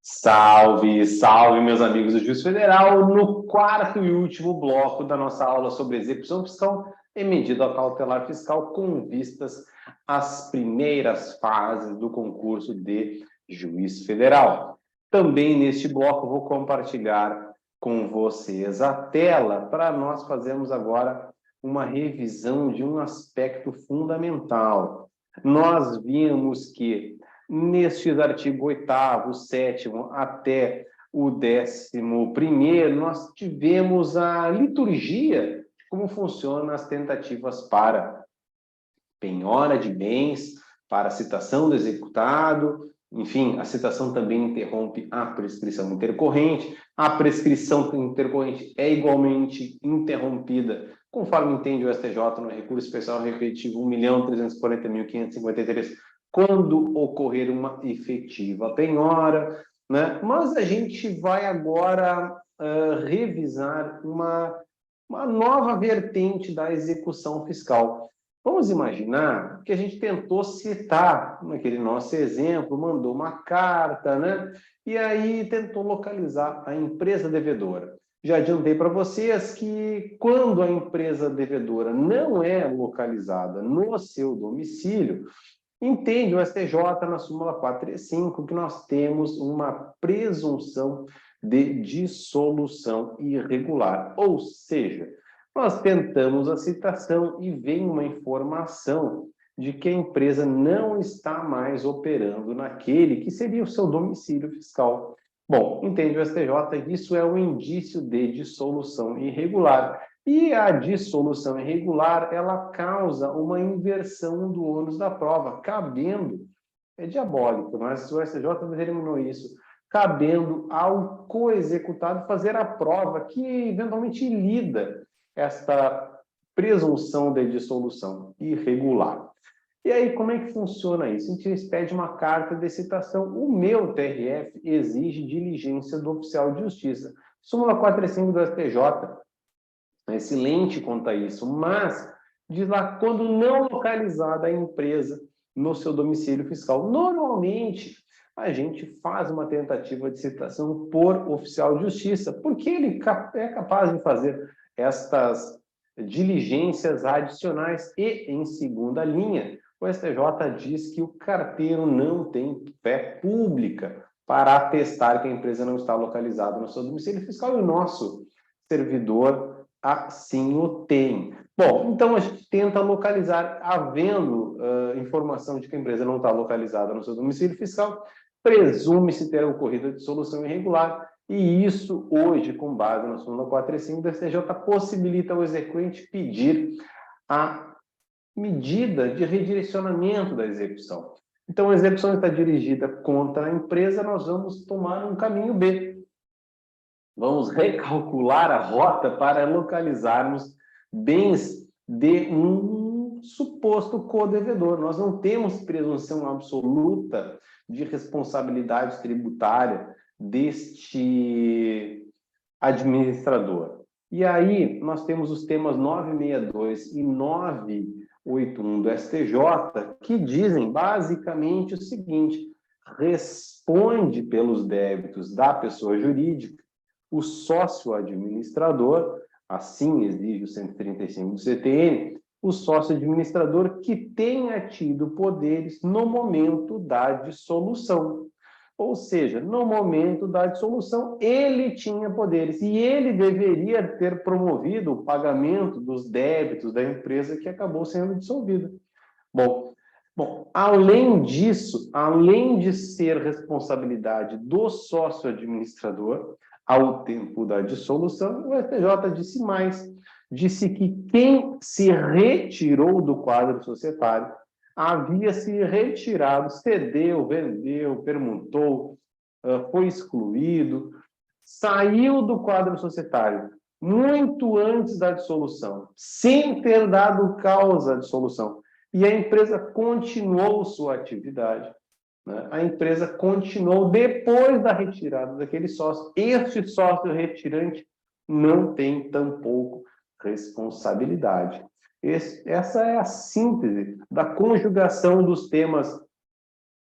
Salve, salve, meus amigos do Juiz Federal, no quarto e último bloco da nossa aula sobre execução fiscal e medida cautelar fiscal com vistas às primeiras fases do concurso de Juiz Federal. Também neste bloco vou compartilhar com vocês a tela para nós fazermos agora uma revisão de um aspecto fundamental. Nós vimos que nestes artigos 8º, 7º até o 11º, nós tivemos a liturgia de como funcionam as tentativas para penhora de bens, para citação do executado, enfim, a citação também interrompe a prescrição intercorrente, a prescrição intercorrente é igualmente interrompida, conforme entende o STJ no recurso especial repetitivo 1.340.553, quando ocorrer uma efetiva penhora, né? Mas a gente vai agora revisar uma nova vertente da execução fiscal. Vamos imaginar que a gente tentou citar, naquele nosso exemplo, mandou uma carta, né? E aí tentou localizar a empresa devedora. Já adiantei para vocês que quando a empresa devedora não é localizada no seu domicílio, entende o STJ na súmula 435 que nós temos uma presunção de dissolução irregular, ou seja, nós tentamos a citação e vem uma informação de que a empresa não está mais operando naquele que seria o seu domicílio fiscal. Bom, entende o STJ que isso é um indício de dissolução irregular. E a dissolução irregular, ela causa uma inversão do ônus da prova, cabendo, é diabólico, mas o STJ determinou isso, cabendo ao coexecutado fazer a prova que eventualmente lida esta presunção de dissolução irregular. E aí, como é que funciona isso? A gente pede uma carta de citação. O meu TRF exige diligência do oficial de justiça. Súmula 435 do STJ, excelente quanto a isso, mas diz lá, quando não localizada a empresa no seu domicílio fiscal, normalmente a gente faz uma tentativa de citação por oficial de justiça, porque ele é capaz de fazer estas diligências adicionais e, em segunda linha, o STJ diz que o carteiro não tem fé pública para atestar que a empresa não está localizada no seu domicílio fiscal e o nosso servidor assim o tem. Bom, então a gente tenta localizar, havendo informação de que a empresa não está localizada no seu domicílio fiscal, presume-se ter ocorrido a dissolução irregular, e isso hoje, com base na súmula 435 do STJ, possibilita ao exequente pedir a medida de redirecionamento da execução. Então, a execução está dirigida contra a empresa, nós vamos tomar um caminho B. Vamos recalcular a rota para localizarmos bens de um suposto codevedor. Nós não temos presunção absoluta de responsabilidade tributária deste administrador. E aí nós temos os temas 962 e 981 do STJ, que dizem basicamente o seguinte: responde pelos débitos da pessoa jurídica o sócio administrador, assim exige o 135 do CTN, o sócio administrador que tenha tido poderes no momento da dissolução. Ou seja, no momento da dissolução, ele tinha poderes e ele deveria ter promovido o pagamento dos débitos da empresa que acabou sendo dissolvida. Bom, além disso, além de ser responsabilidade do sócio administrador, ao tempo da dissolução, o STJ disse mais, disse que quem se retirou do quadro societário havia se retirado, cedeu, vendeu, permutou, foi excluído, saiu do quadro societário muito antes da dissolução, sem ter dado causa à dissolução, e a empresa continuou sua atividade. A empresa continuou depois da retirada daquele sócio. Este sócio retirante não tem tampouco responsabilidade. Essa é a síntese da conjugação dos temas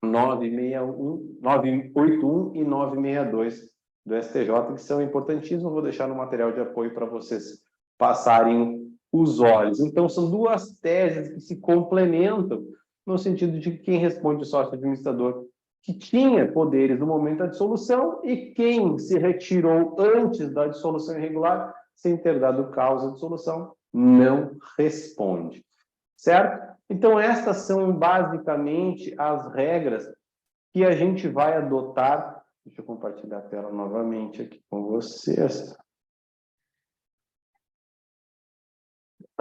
981 e 962 do STJ, que são importantíssimos. Vou deixar no material de apoio para vocês passarem os olhos. Então, são duas teses que se complementam no sentido de que quem responde o sócio administrador que tinha poderes no momento da dissolução e quem se retirou antes da dissolução irregular, sem ter dado causa de dissolução, não responde. Certo? Então, estas são basicamente as regras que a gente vai adotar. Deixa eu compartilhar a tela novamente aqui com vocês.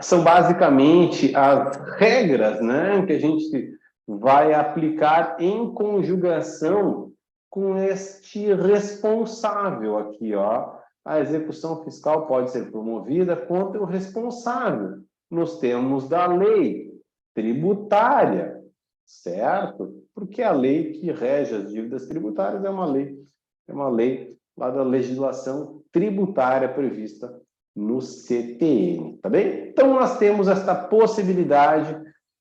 São basicamente as regras, né, que a gente vai aplicar em conjugação com este responsável aqui, ó. A execução fiscal pode ser promovida contra o responsável, nos termos da lei tributária, certo? Porque a lei que rege as dívidas tributárias é uma lei lá da legislação tributária prevista no CTN, tá bem? Então, nós temos esta possibilidade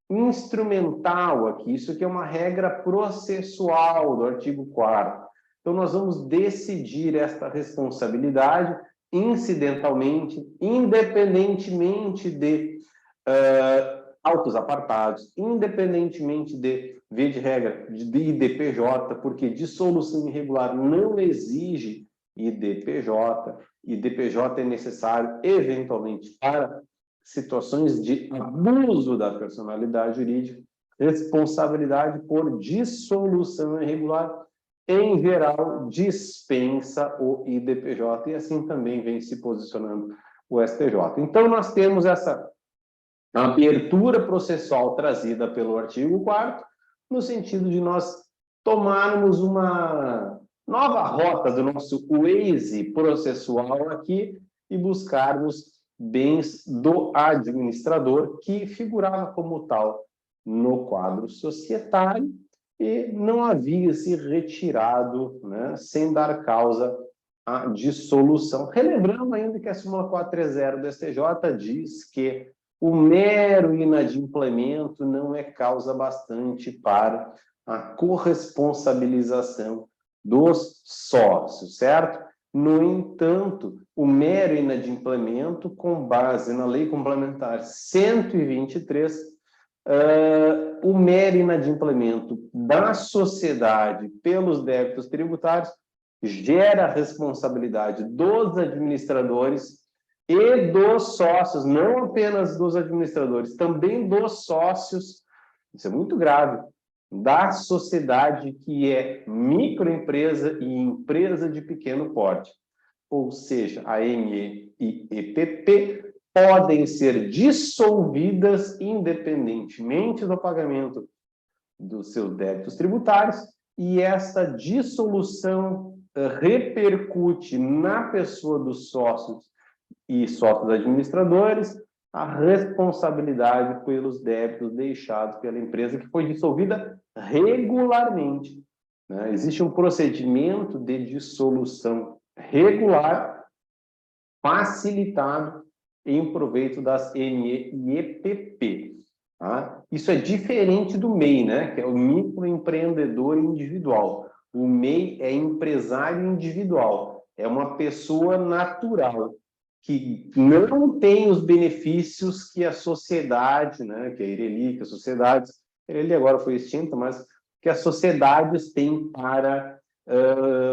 instrumental aqui, isso aqui é uma regra processual do artigo 4º. Então, nós vamos decidir esta responsabilidade incidentalmente, independentemente de autos apartados, independentemente de, via de regra, de IDPJ, porque dissolução irregular não exige IDPJ. IDPJ é necessário, eventualmente, para situações de abuso da personalidade jurídica, responsabilidade por dissolução irregular, em geral, dispensa o IDPJ, e assim também vem se posicionando o STJ. Então, nós temos essa abertura processual trazida pelo artigo 4º, no sentido de nós tomarmos uma nova rota do nosso Waze processual aqui e buscarmos bens do administrador, que figurava como tal no quadro societário e não havia se retirado, né, sem dar causa à dissolução. Relembrando ainda que a súmula 430 do STJ diz que o mero inadimplemento não é causa bastante para a corresponsabilização dos sócios, certo? No entanto, o mero inadimplemento, com base na Lei Complementar 123, o mero inadimplemento da sociedade pelos débitos tributários gera responsabilidade dos administradores e dos sócios, não apenas dos administradores, também dos sócios, isso é muito grave, da sociedade que é microempresa e empresa de pequeno porte, ou seja, a ME e EPP, podem ser dissolvidas independentemente do pagamento dos seus débitos tributários, e essa dissolução repercute na pessoa dos sócios e sócios administradores a responsabilidade pelos débitos deixados pela empresa que foi dissolvida regularmente, né? Existe um procedimento de dissolução regular facilitado em proveito das ME e EPP. Tá? Isso é diferente do MEI, né? Que é o microempreendedor individual. O MEI é empresário individual, é uma pessoa natural, que não tem os benefícios que a sociedade, né, que a Ireli, que as sociedades, a Ireli agora foi extinta, mas que as sociedades têm para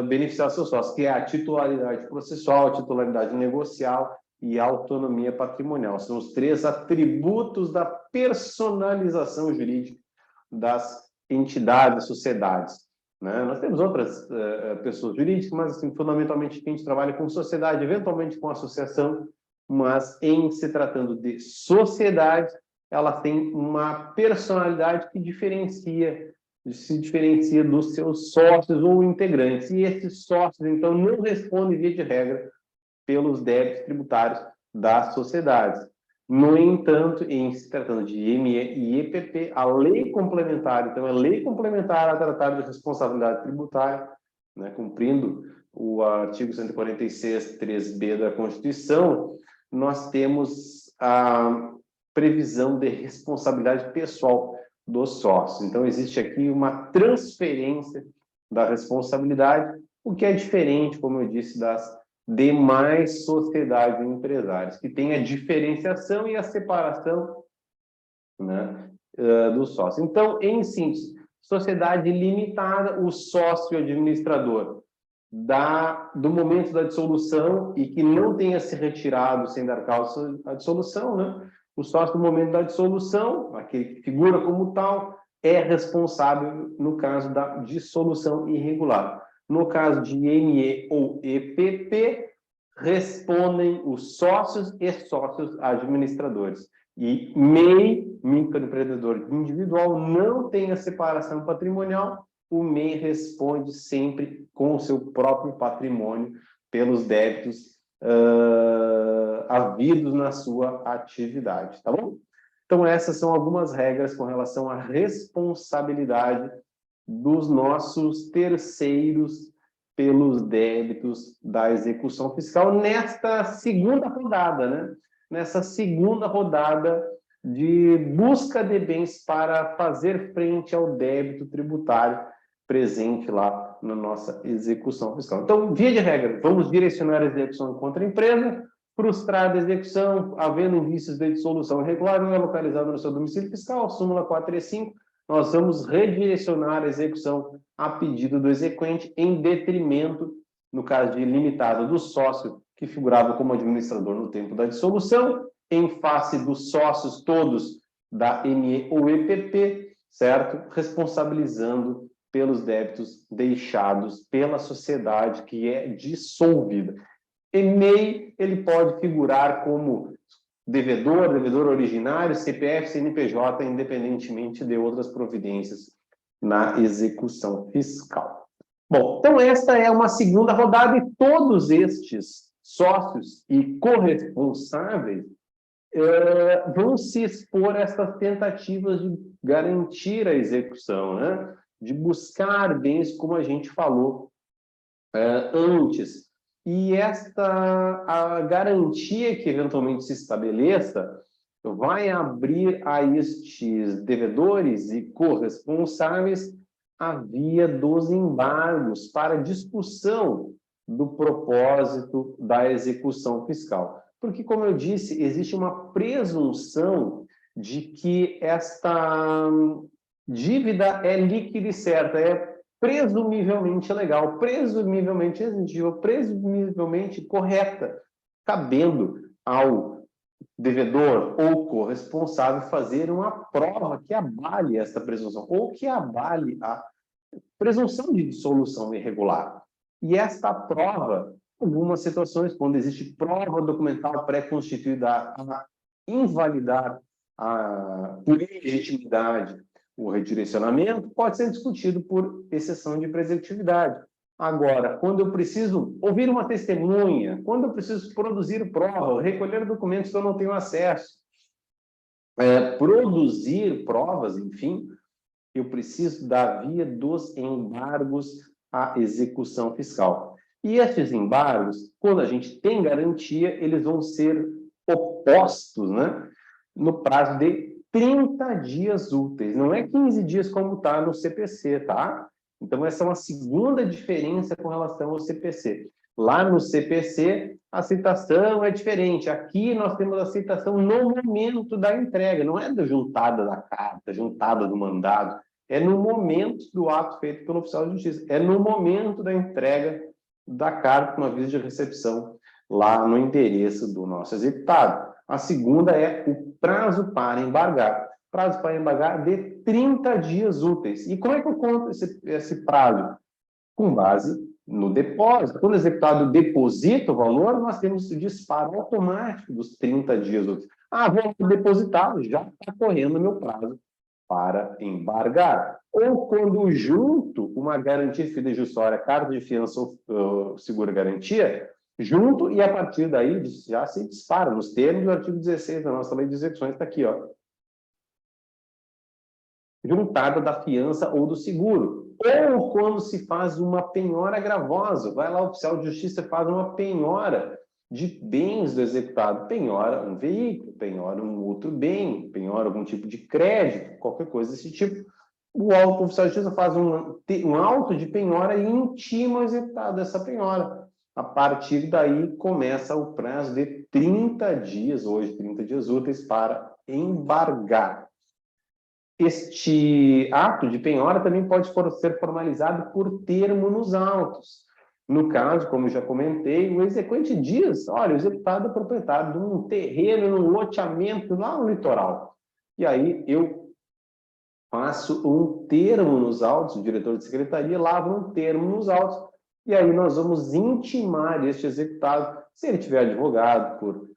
beneficiar seus sócios, que é a titularidade processual, a titularidade negocial e a autonomia patrimonial. São os três atributos da personalização jurídica das entidades, sociedades. Né? Nós temos outras pessoas jurídicas, mas assim, fundamentalmente a gente trabalha com sociedade, eventualmente com associação, mas em se tratando de sociedade, ela tem uma personalidade que se diferencia dos seus sócios ou integrantes. E esses sócios, então, não respondem, via de regra, pelos débitos tributários das sociedades. No entanto, em se tratando de ME e EPP, a lei complementar, então, a lei complementar a tratar de responsabilidade tributária, né, cumprindo o artigo 146, 3b da Constituição, nós temos a previsão de responsabilidade pessoal dos sócios. Então, existe aqui uma transferência da responsabilidade, o que é diferente, como eu disse, das demais sociedades empresárias, que tem a diferenciação e a separação, né, do sócio. Então, em síntese, sociedade limitada, o sócio administrador do momento da dissolução e que não tenha se retirado sem dar causa à dissolução, né? O sócio do momento da dissolução, aquele que figura como tal, é responsável no caso da dissolução irregular. No caso de ME ou EPP, respondem os sócios e sócios administradores. E MEI, microempreendedor individual, não tem a separação patrimonial, o MEI responde sempre com o seu próprio patrimônio pelos débitos havidos na sua atividade, tá bom? Então, essas são algumas regras com relação à responsabilidade dos nossos terceiros pelos débitos da execução fiscal nesta segunda rodada, né? Nessa segunda rodada de busca de bens para fazer frente ao débito tributário presente lá na nossa execução fiscal. Então, via de regra, vamos direcionar a execução contra a empresa, frustrada a execução, havendo indícios de dissolução irregular, não é localizado no seu domicílio fiscal, súmula 435, nós vamos redirecionar a execução a pedido do exequente em detrimento, no caso de limitada, do sócio que figurava como administrador no tempo da dissolução, em face dos sócios todos da ME ou EPP, certo? Responsabilizando pelos débitos deixados pela sociedade que é dissolvida. MEI, ele pode figurar como devedor, devedor originário, CPF, CNPJ, independentemente de outras providências na execução fiscal. Bom, então esta é uma segunda rodada e todos estes sócios e corresponsáveis vão se expor a essas tentativas de garantir a execução, né? De buscar bens, como a gente falou antes. E a garantia que eventualmente se estabeleça vai abrir a estes devedores e corresponsáveis a via dos embargos para discussão do propósito da execução fiscal. Porque, como eu disse, existe uma presunção de que esta dívida é líquida e certa, é presumivelmente legal, presumivelmente exigível, presumivelmente correta, cabendo ao devedor ou corresponsável fazer uma prova que abale esta presunção, ou que abale a presunção de dissolução irregular. E esta prova, em algumas situações, quando existe prova documental pré-constituída a invalidar por ilegitimidade o redirecionamento, pode ser discutido por exceção de preceptividade. Agora, quando eu preciso ouvir uma testemunha, quando eu preciso produzir prova, recolher documentos que eu não tenho acesso, produzir provas, enfim, eu preciso da via dos embargos à execução fiscal. E esses embargos, quando a gente tem garantia, eles vão ser opostos, né, no prazo de 30 dias úteis. Não é 15 dias como está no CPC, tá? Então, essa é uma segunda diferença com relação ao CPC. Lá no CPC, a citação é diferente. Aqui nós temos a citação no momento da entrega. Não é da juntada da carta, juntada do mandado. É no momento do ato feito pelo oficial de justiça. É no momento da entrega da carta com aviso de recepção lá no endereço do nosso executado. A segunda é o prazo para embargar. Prazo para embargar de 30 dias úteis. E como é que eu conto esse prazo? Com base no depósito. Quando o executado deposita o valor, nós temos o disparo automático dos 30 dias úteis. Ah, vou depositar, já está correndo o meu prazo para embargar. Ou quando junto uma garantia fidejussória, carta de fiança ou seguro-garantia, junto e a partir daí já se dispara, nos termos do artigo 16 da nossa lei de execuções, está aqui, ó. Juntada da fiança ou do seguro. Ou quando se faz uma penhora gravosa, vai lá o oficial de justiça e faz uma penhora de bens do executado. Penhora um veículo, penhora um outro bem, penhora algum tipo de crédito, qualquer coisa desse tipo. O oficial de justiça faz um auto de penhora e intima o executado dessa penhora. A partir daí, começa o prazo de 30 dias, hoje 30 dias úteis, para embargar. Este ato de penhora também pode ser formalizado por termo nos autos. No caso, como já comentei, o exequente diz, olha, o executado é proprietário de um terreno, num loteamento lá no litoral. E aí eu faço um termo nos autos, o diretor de secretaria lava um termo nos autos, e aí nós vamos intimar este executado, se ele tiver advogado por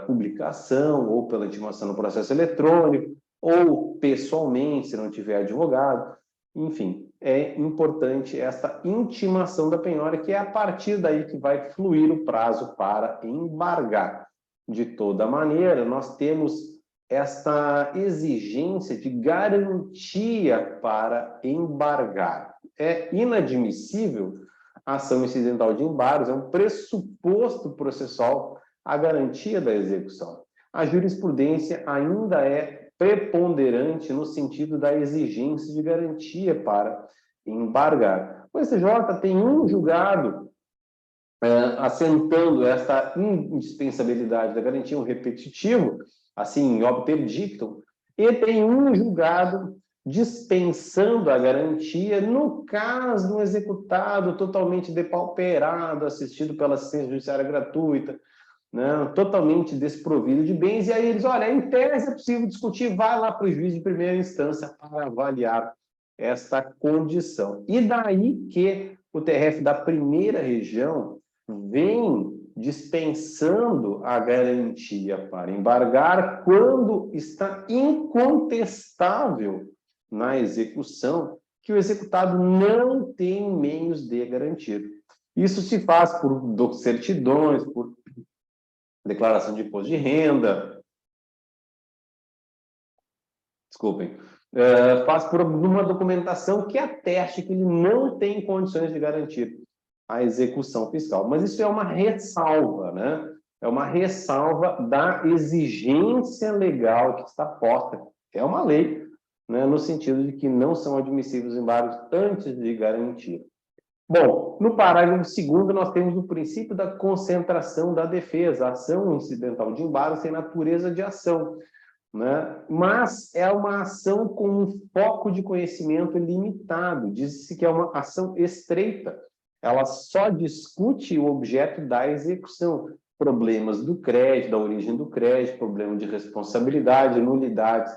publicação, ou pela intimação no processo eletrônico, ou pessoalmente, se não tiver advogado. Enfim, é importante esta intimação da penhora, que é a partir daí que vai fluir o prazo para embargar. De toda maneira, nós temos esta exigência de garantia para embargar. É inadmissível a ação incidental de embargos, é um pressuposto processual a garantia da execução. A jurisprudência ainda é preponderante no sentido da exigência de garantia para embargar. O STJ tem um julgado assentando essa indispensabilidade da garantia, um repetitivo, assim, obter dictum, e tem um julgado dispensando a garantia no caso do executado totalmente depauperado, assistido pela assistência judiciária gratuita, né, totalmente desprovido de bens, e aí eles, olha, em tese é possível discutir, vai lá para o juiz de primeira instância para avaliar esta condição. E daí que o TRF da primeira região vem dispensando a garantia para embargar quando está incontestável na execução que o executado não tem meios de garantir. Isso se faz por certidões, por declaração de imposto de renda, desculpem, faz por uma documentação que ateste que ele não tem condições de garantir a execução fiscal. Mas isso é uma ressalva, né? É uma ressalva da exigência legal que está posta. É uma lei, né, no sentido de que não são admissíveis embargos antes de garantir. Bom, no parágrafo 2º, nós temos o princípio da concentração da defesa. A ação incidental de embargo tem natureza de ação, né? Mas é uma ação com um foco de conhecimento limitado. Diz-se que é uma ação estreita. Ela só discute o objeto da execução. Problemas do crédito, da origem do crédito, problema de responsabilidade, nulidades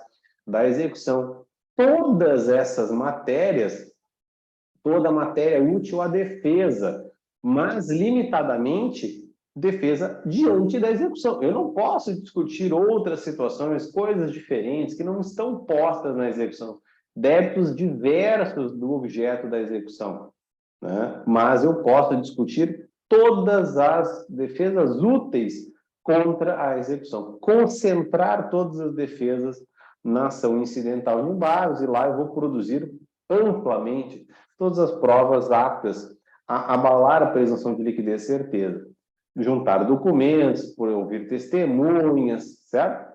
da execução. Todas essas matérias, toda matéria é útil à defesa, mas limitadamente defesa diante da execução. Eu não posso discutir outras situações, coisas diferentes que não estão postas na execução, débitos diversos do objeto da execução, né? Mas eu posso discutir todas as defesas úteis contra a execução, concentrar todas as defesas na ação incidental de embargos, e lá eu vou produzir amplamente todas as provas aptas a abalar a presunção de liquidez e certeza. Juntar documentos, por ouvir testemunhas, certo?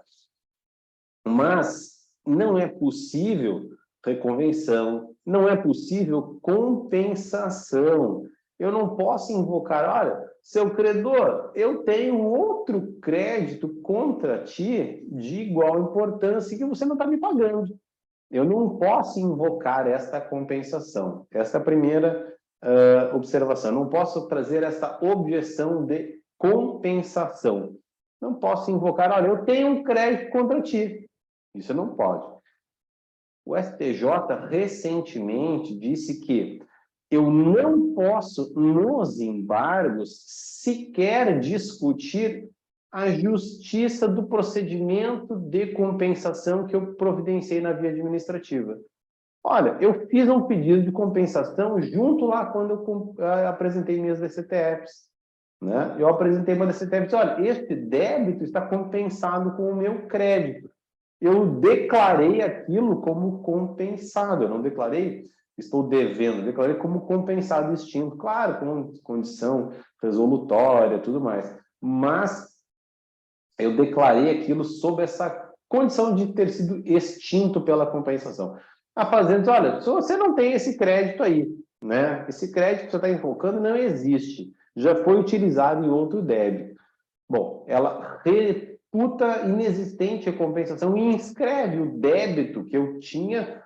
Mas não é possível reconvenção, não é possível compensação. Eu não posso invocar, olha, seu credor, eu tenho outro crédito contra ti de igual importância que você não está me pagando. Eu não posso invocar esta compensação. Essa é a primeira observação. Eu não posso trazer essa objeção de compensação. Não posso invocar, olha, eu tenho um crédito contra ti. Isso não pode. O STJ recentemente disse que eu não posso, nos embargos, sequer discutir a justiça do procedimento de compensação que eu providenciei na via administrativa. Olha, eu fiz um pedido de compensação junto lá quando eu apresentei minhas DCTFs, né? Eu apresentei uma DCTF e disse, olha, este débito está compensado com o meu crédito. Eu declarei aquilo como compensado, eu não declarei estou devendo, eu declarei como compensado extinto, claro, com condição resolutória, tudo mais. mas eu declarei aquilo sob essa condição de ter sido extinto pela compensação. A fazenda diz, olha, se você não tem esse crédito aí, né? Esse crédito que você está invocando não existe, já foi utilizado em outro débito. Bom, ela reputa inexistente a compensação e inscreve o débito que eu tinha,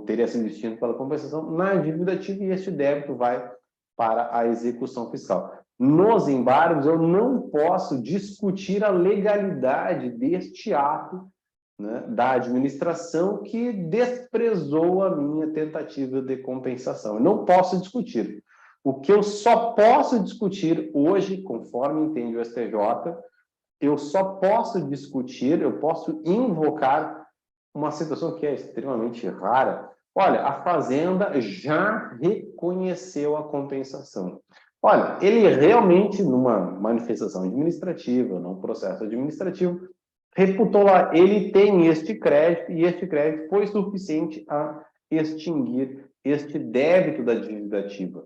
teria sido extinto pela compensação, na dívida ativa, e este débito vai para a execução fiscal. Nos embargos, eu não posso discutir a legalidade deste ato, né, da administração que desprezou a minha tentativa de compensação. Eu não posso discutir. O que eu só posso discutir hoje, conforme entende o STJ, eu só posso discutir, eu posso invocar uma situação que é extremamente rara. Olha, a Fazenda já reconheceu a compensação. Olha, ele realmente, numa manifestação administrativa, num processo administrativo, reputou lá, ele tem este crédito, e este crédito foi suficiente a extinguir este débito da dívida ativa.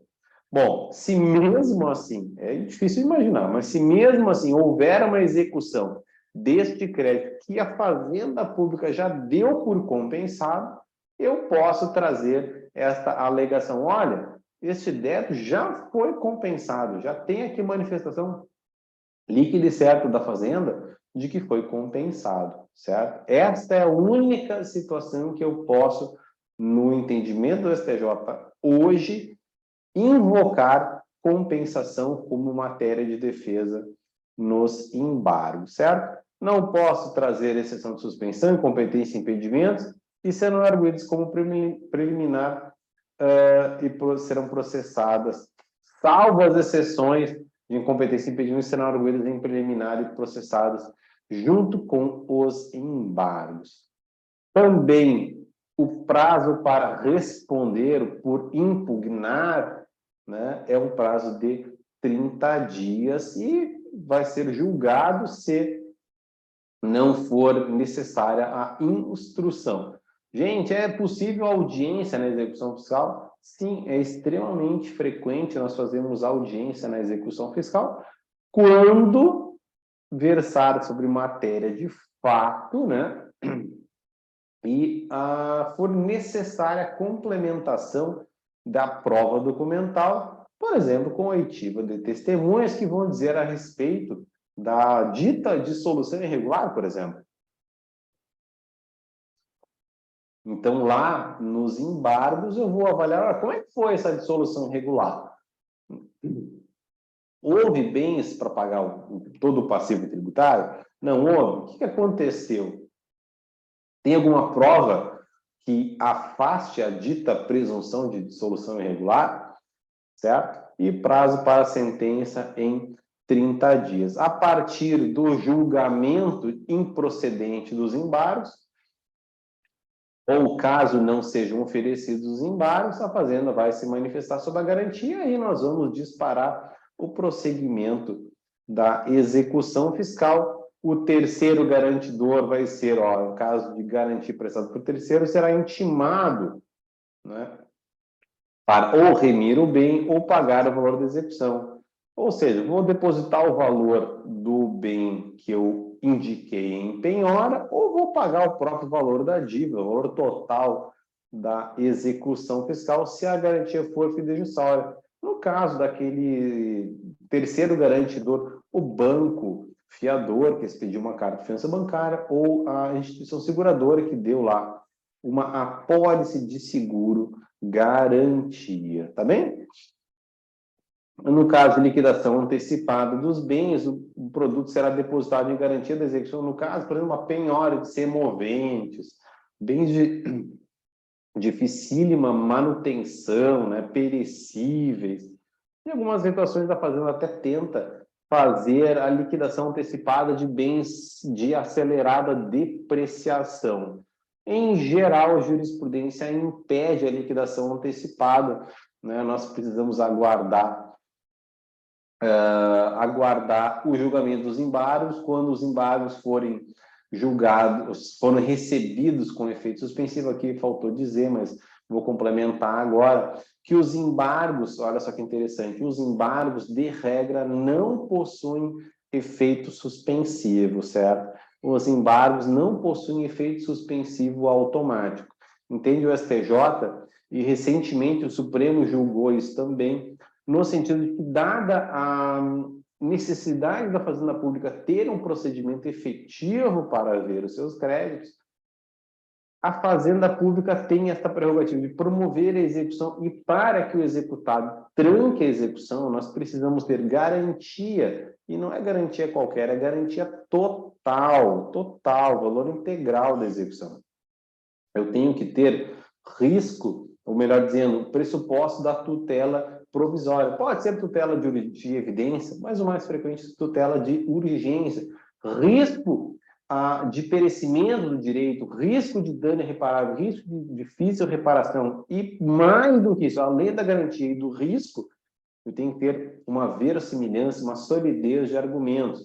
Bom, se mesmo assim, é difícil imaginar, mas se mesmo assim houver uma execução deste crédito que a Fazenda Pública já deu por compensado, eu posso trazer esta alegação. Olha, este débito já foi compensado, já tem aqui manifestação líquida e certa da Fazenda de que foi compensado, certo? Esta é a única situação que eu posso, no entendimento do STJ hoje, invocar compensação como matéria de defesa nos embargos, certo? Não posso trazer exceção de suspensão, incompetência e impedimentos, e serão arguidos como preliminar e serão processadas, salvo as exceções de incompetência e impedimento, serão arguidas em preliminar e processadas junto com os embargos. Também o prazo para responder por impugnar, né, é um prazo de 30 dias e vai ser julgado se não for necessária a instrução. Gente, é possível audiência na execução fiscal? Sim, é extremamente frequente nós fazermos audiência na execução fiscal quando versar sobre matéria de fato, né? E for necessária a complementação da prova documental, por exemplo, com a oitiva de testemunhas que vão dizer a respeito da dita dissolução irregular, por exemplo. Então, lá nos embargos, eu vou avaliar como é que foi essa dissolução irregular. Houve bens para pagar todo o passivo tributário? Não houve? O que aconteceu? Tem alguma prova que afaste a dita presunção de dissolução irregular? Certo? E prazo para a sentença em 30 dias. A partir do julgamento improcedente dos embargos, ou caso não sejam oferecidos os embargos, a Fazenda vai se manifestar sob a garantia e nós vamos disparar o prosseguimento da execução fiscal. O terceiro garantidor vai ser, no caso de garantia prestada por terceiro, será intimado, né, para ou remir o bem ou pagar o valor da execução. Ou seja, vou depositar o valor do bem que eu indiquei em penhora ou vou pagar o próprio valor da dívida, o valor total da execução fiscal, se a garantia for fidejussória. No caso daquele terceiro garantidor, o banco fiador que expediu uma carta de fiança bancária ou a instituição seguradora que deu lá uma apólice de seguro garantia, tá bem? No caso de liquidação antecipada dos bens, o produto será depositado em garantia da execução. No caso, por exemplo, uma penhora de semoventes, bens de dificílima manutenção, né, perecíveis. Em algumas situações, a Fazenda até tenta fazer a liquidação antecipada de bens de acelerada depreciação. Em geral, a jurisprudência impede a liquidação antecipada, né? Nós precisamos aguardar o julgamento dos embargos. Quando os embargos forem julgados, foram recebidos com efeito suspensivo, aqui faltou dizer, mas vou complementar agora, que os embargos, olha só que interessante, os embargos, de regra, não possuem efeito suspensivo, certo? Os embargos não possuem efeito suspensivo automático. Entende o STJ? E recentemente o Supremo julgou isso também, no sentido de que, dada a necessidade da Fazenda Pública ter um procedimento efetivo para ver os seus créditos, a Fazenda Pública tem esta prerrogativa de promover a execução, e para que o executado tranque a execução, nós precisamos ter garantia, e não é garantia qualquer, é garantia total, valor integral da execução. Eu tenho que ter risco, ou melhor dizendo, pressuposto da tutela provisória. Pode ser tutela de evidência, mas o mais frequente é tutela de urgência. Risco de perecimento do direito, risco de dano irreparável, risco de difícil reparação. E mais do que isso, além da garantia e do risco, eu tenho que ter uma verossimilhança, uma solidez de argumentos.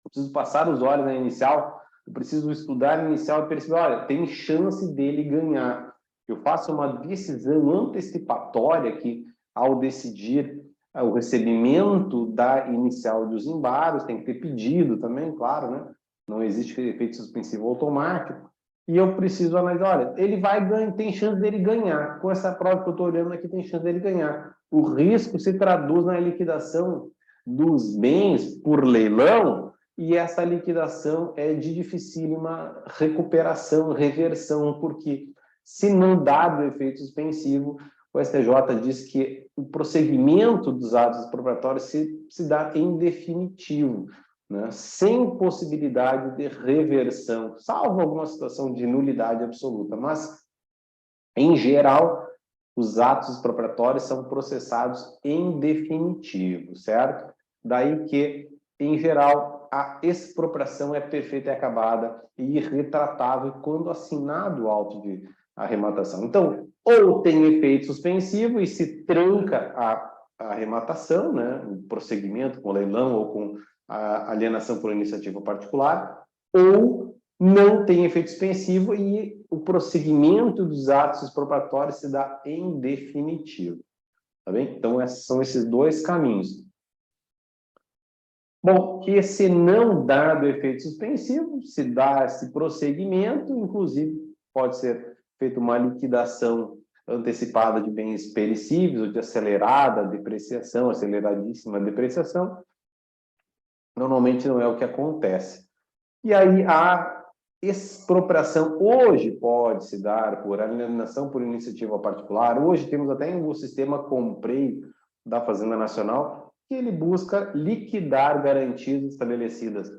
Eu preciso passar os olhos na inicial, eu preciso estudar a inicial e perceber, olha, tem chance dele ganhar. Eu faço uma decisão antecipatória que, ao decidir o recebimento da inicial dos embargos, tem que ter pedido também, claro, né? Não existe efeito suspensivo automático. E eu preciso analisar, olha, ele vai ganhar, tem chance dele ganhar. Com essa prova que eu estou olhando aqui, tem chance dele ganhar. O risco se traduz na liquidação dos bens por leilão, e essa liquidação é de dificílima recuperação, reversão, porque se não dado o efeito suspensivo, o STJ diz que o prosseguimento dos atos expropriatórios se dá em definitivo, né? Sem possibilidade de reversão, salvo alguma situação de nulidade absoluta. Mas, em geral, os atos expropriatórios são processados em definitivo, certo? Daí que, em geral, a expropriação é perfeita e acabada e irretratável quando assinado o auto de arrematação. Então, ou tem efeito suspensivo e se tranca a arrematação, né, o prosseguimento com o leilão ou com a alienação por iniciativa particular, ou não tem efeito suspensivo e o prosseguimento dos atos expropriatórios se dá em definitivo. Tá bem? Então, são esses dois caminhos. Bom, que se não dado efeito suspensivo, se dá esse prosseguimento, inclusive pode ser feita uma liquidação antecipada de bens perecíveis ou de acelerada depreciação, aceleradíssima depreciação. Normalmente não é o que acontece. E aí a expropriação hoje pode se dar por alienação por iniciativa particular. Hoje temos até o sistema Comprei da Fazenda Nacional, que ele busca liquidar garantias estabelecidas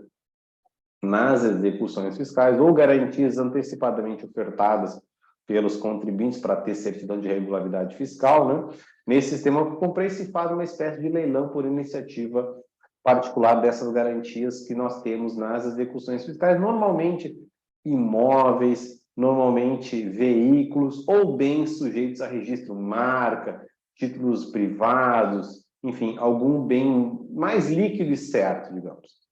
nas execuções fiscais ou garantias antecipadamente ofertadas pelos contribuintes para ter certidão de regularidade fiscal, né? Nesse sistema Comprei se faz uma espécie de leilão por iniciativa particular dessas garantias que nós temos nas execuções fiscais, normalmente imóveis, normalmente veículos ou bens sujeitos a registro, marca, títulos privados, enfim, algum bem mais líquido e certo, digamos.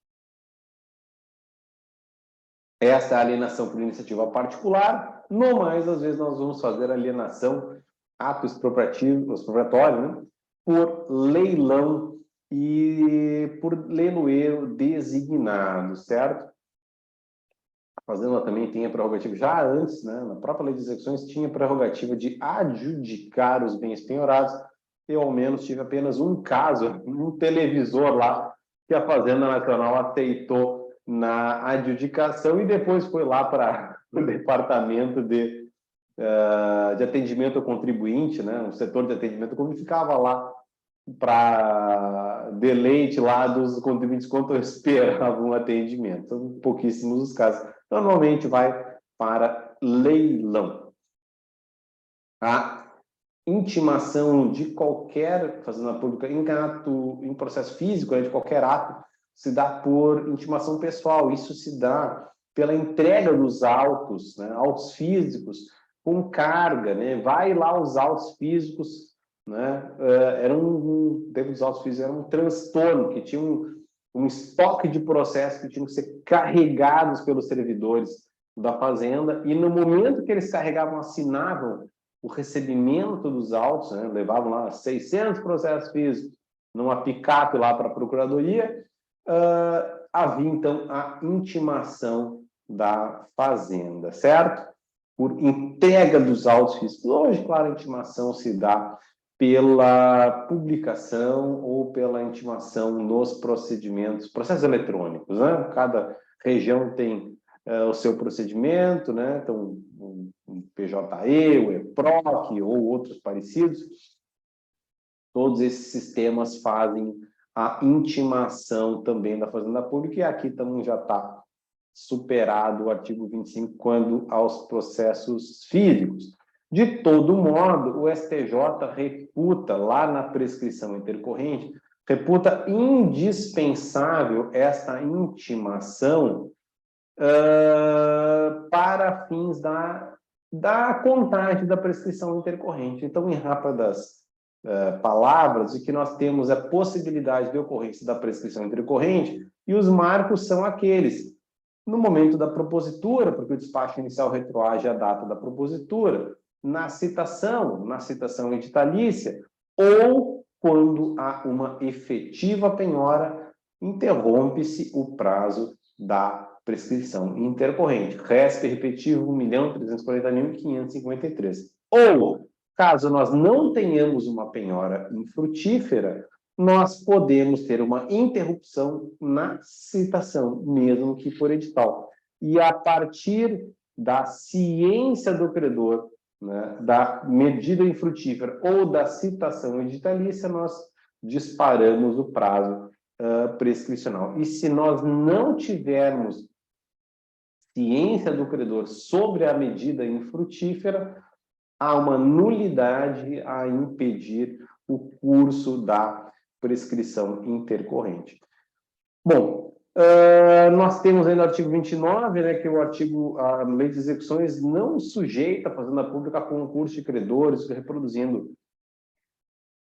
Essa é a alienação por iniciativa particular. No mais, às vezes, nós vamos fazer alienação, ato expropriatório, né, por leilão e por leiloeiro designado, certo? A Fazenda também tem a prerrogativa, já antes, né, na própria lei de execuções, tinha a prerrogativa de adjudicar os bens penhorados. Eu, ao menos, tive apenas um caso, um televisor lá, que a Fazenda Nacional aceitou na adjudicação e depois foi lá para o departamento de atendimento ao contribuinte, né, o setor de atendimento ao contribuinte, ficava lá para deleite lá dos contribuintes quanto esperavam um atendimento. São pouquíssimos os casos. Normalmente vai para leilão. A intimação de qualquer Fazenda Pública em processo físico, né, de qualquer ato, se dá por intimação pessoal. Isso se dá pela entrega dos autos, né, autos físicos com carga, né? Vai lá os autos físicos, né? Dentro dos autos físicos era um transtorno, que tinha um estoque de processos que tinham que ser carregados pelos servidores da Fazenda, e no momento que eles carregavam, assinavam o recebimento dos autos, né, levavam lá 600 processos físicos numa picape lá para a Procuradoria, havia, então, a intimação da fazenda, certo? Por entrega dos autos físicos. Hoje, claro, a intimação se dá pela publicação ou pela intimação nos procedimentos, processos eletrônicos, né? Cada região tem o seu procedimento, né? Então, o PJE, o EPROC ou outros parecidos, todos esses sistemas fazem a intimação também da Fazenda Pública, e aqui também já está superado o artigo 25 quando aos processos físicos. De todo modo, o STJ reputa, lá na prescrição intercorrente, reputa indispensável esta intimação para fins da contagem da prescrição intercorrente. Então, em rápidas palavras, o que nós temos é a possibilidade de ocorrência da prescrição intercorrente, e os marcos são aqueles no momento da propositura, porque o despacho inicial retroage à data da propositura, na citação editalícia, ou quando há uma efetiva penhora, interrompe-se o prazo da prescrição intercorrente. RESP repetitivo 1.340.553. Ou, caso nós não tenhamos uma penhora infrutífera, nós podemos ter uma interrupção na citação, mesmo que por edital. E a partir da ciência do credor, né, da medida infrutífera ou da citação editalícia, nós disparamos o prazo prescricional. E se nós não tivermos ciência do credor sobre a medida infrutífera, há uma nulidade a impedir o curso da prescrição intercorrente. Bom, nós temos aí no artigo 29, né, que a lei de execuções não sujeita a Fazenda Pública a concurso de credores, reproduzindo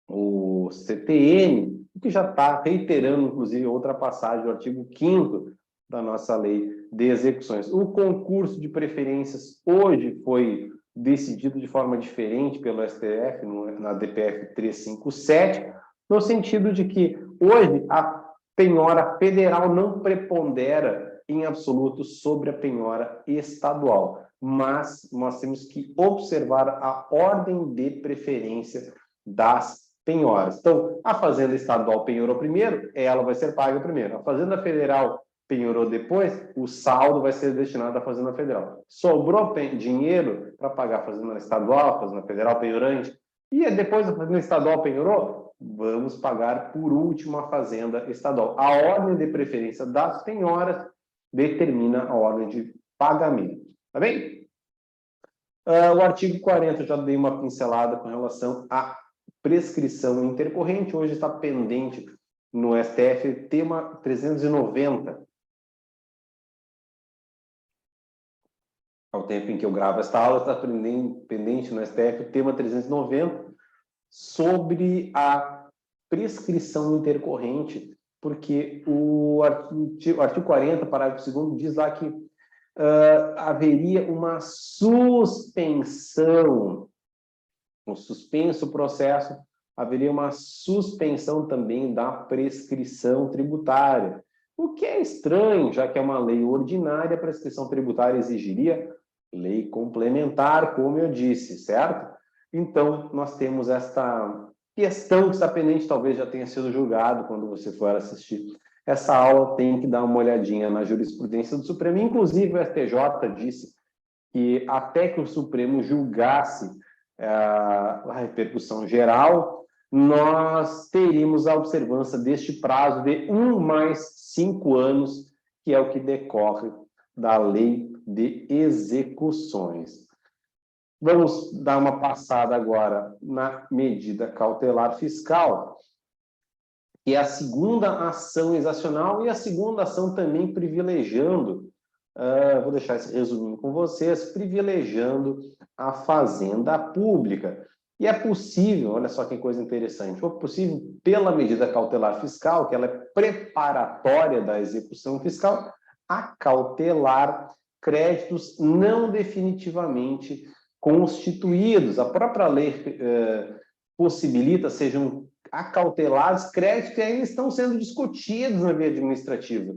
o CTN, que já está reiterando, inclusive, outra passagem do artigo 5º da nossa lei de execuções. O concurso de preferências hoje foi decidido de forma diferente pelo STF, na DPF 357, no sentido de que hoje a penhora federal não prepondera em absoluto sobre a penhora estadual, mas nós temos que observar a ordem de preferência das penhoras. Então, a Fazenda Estadual penhorou primeiro, ela vai ser paga primeiro. A Fazenda Federal penhorou depois, o saldo vai ser destinado à Fazenda Federal. Sobrou dinheiro para pagar a Fazenda Estadual, a Fazenda Federal penhorante, e depois a Fazenda Estadual penhorou, vamos pagar por último a Fazenda Estadual. A ordem de preferência das penhoras determina a ordem de pagamento. Tá bem? O artigo 40, eu já dei uma pincelada com relação à prescrição intercorrente. Hoje está pendente no STF, tema 390. Ao tempo em que eu gravo esta aula, está pendente no STF o tema 390 sobre a prescrição intercorrente, porque o artigo 40, parágrafo 2º, diz lá que haveria uma suspensão, um suspenso processo, haveria uma suspensão também da prescrição tributária, o que é estranho, já que é uma lei ordinária, a prescrição tributária exigiria lei complementar, como eu disse, certo? Então, nós temos esta questão que está pendente, talvez já tenha sido julgado quando você for assistir. Essa aula tem que dar uma olhadinha na jurisprudência do Supremo. Inclusive, o STJ disse que até que o Supremo julgasse a repercussão geral, nós teríamos a observância deste prazo de 1 mais 5 anos, que é o que decorre da lei de execuções. Vamos dar uma passada agora na medida cautelar fiscal, que é a segunda ação exacional e a segunda ação também privilegiando, vou deixar esse resuminho com vocês, privilegiando a Fazenda Pública. E é possível, olha só que coisa interessante, é possível, pela medida cautelar fiscal, que ela é preparatória da execução fiscal, acautelar créditos não definitivamente constituídos. A própria lei possibilita, sejam acautelados, créditos que ainda estão sendo discutidos na via administrativa.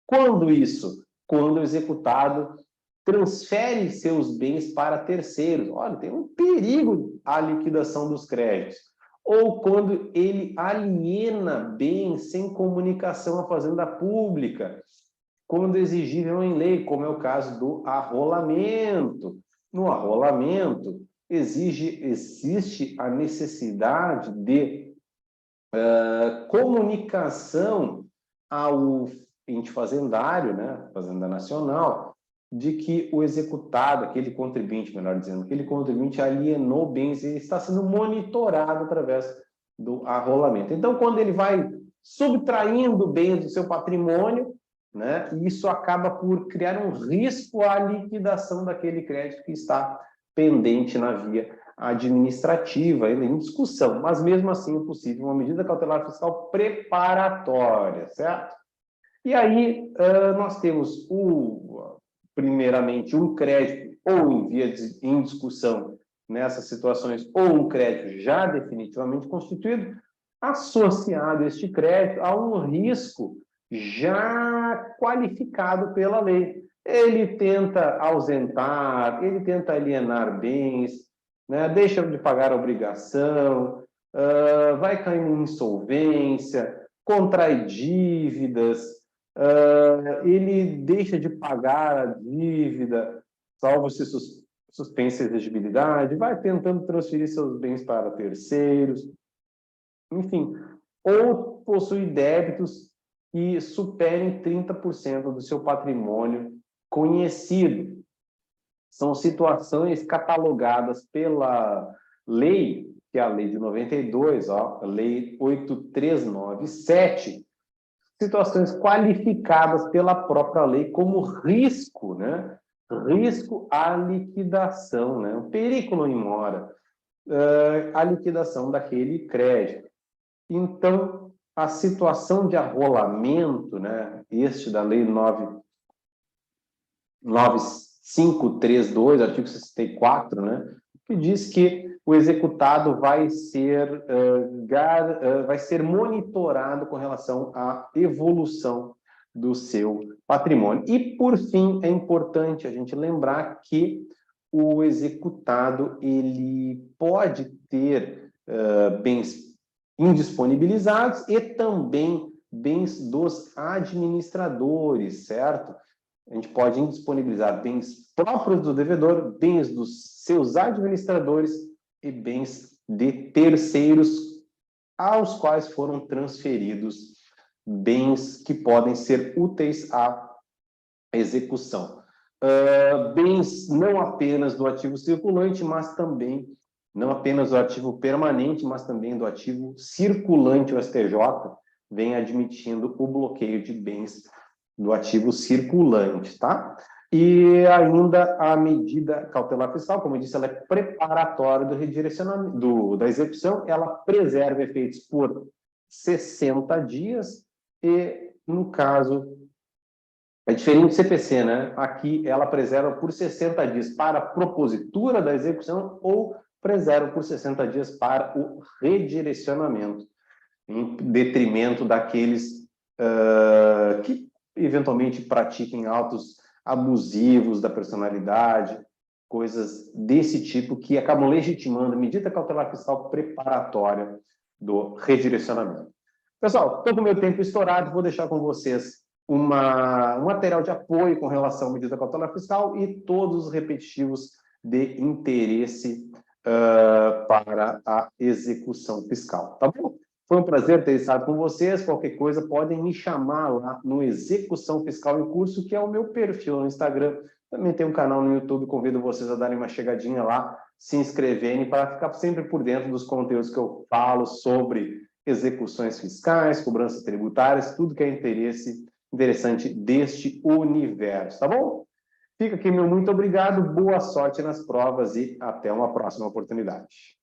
Quando isso? Quando o executado transfere seus bens para terceiros. Olha, tem um perigo a liquidação dos créditos. Ou quando ele aliena bens sem comunicação à fazenda pública, quando exigível em lei, como é o caso do arrolamento. No arrolamento, existe a necessidade de comunicação ao ente fazendário, né, Fazenda Nacional, de que o executado, aquele contribuinte, melhor dizendo, aquele contribuinte alienou bens e está sendo monitorado através do arrolamento. Então, quando ele vai subtraindo bens do seu patrimônio, né, isso acaba por criar um risco à liquidação daquele crédito que está pendente na via administrativa, ainda em discussão, mas mesmo assim é possível uma medida cautelar fiscal preparatória, certo? E aí nós temos, primeiramente, um crédito ou em discussão nessas situações, ou um crédito já definitivamente constituído, associado este crédito a um risco já qualificado pela lei. Ele tenta ausentar, ele tenta alienar bens, né, deixa de pagar a obrigação, vai cair em insolvência, contrai dívidas, ele deixa de pagar a dívida, salvo se suspensa a exigibilidade, vai tentando transferir seus bens para terceiros, enfim, ou possui débitos que superem 30% do seu patrimônio conhecido. São situações catalogadas pela lei, que é a lei de 92, ó, a lei 8397, situações qualificadas pela própria lei como risco, né? Risco à liquidação, né? Um perigo in mora, a liquidação daquele crédito. Então, a situação de arrolamento, né? Este da lei 9532, artigo 64, né? Que diz que o executado vai ser monitorado com relação à evolução do seu patrimônio. E, por fim, é importante a gente lembrar que o executado ele pode ter bens indisponibilizados e também bens dos administradores, certo? A gente pode indisponibilizar bens próprios do devedor, bens dos seus administradores e bens de terceiros aos quais foram transferidos bens que podem ser úteis à execução. Bens não apenas do ativo circulante, mas também, não apenas do ativo permanente, mas também do ativo circulante. O STJ vem admitindo o bloqueio de bens do ativo circulante, tá? E ainda a medida cautelar fiscal, como eu disse, ela é preparatória do redirecionamento, da execução, ela preserva efeitos por 60 dias e, no caso, é diferente do CPC, né? Aqui ela preserva por 60 dias para a propositura da execução ou preserva por 60 dias para o redirecionamento, em detrimento daqueles que eventualmente pratiquem atos abusivos da personalidade, coisas desse tipo que acabam legitimando a medida cautelar fiscal preparatória do redirecionamento. Pessoal, estou com o meu tempo estourado, vou deixar com vocês um material de apoio com relação à medida cautelar fiscal e todos os repetitivos de interesse para a execução fiscal, tá bom? Foi um prazer ter estado com vocês. Qualquer coisa, podem me chamar lá no Execução Fiscal em Curso, que é o meu perfil no Instagram. Também tem um canal no YouTube, convido vocês a darem uma chegadinha lá, se inscreverem, para ficar sempre por dentro dos conteúdos que eu falo sobre execuções fiscais, cobranças tributárias, tudo que é interessante deste universo, tá bom? Fica aqui meu muito obrigado, boa sorte nas provas e até uma próxima oportunidade.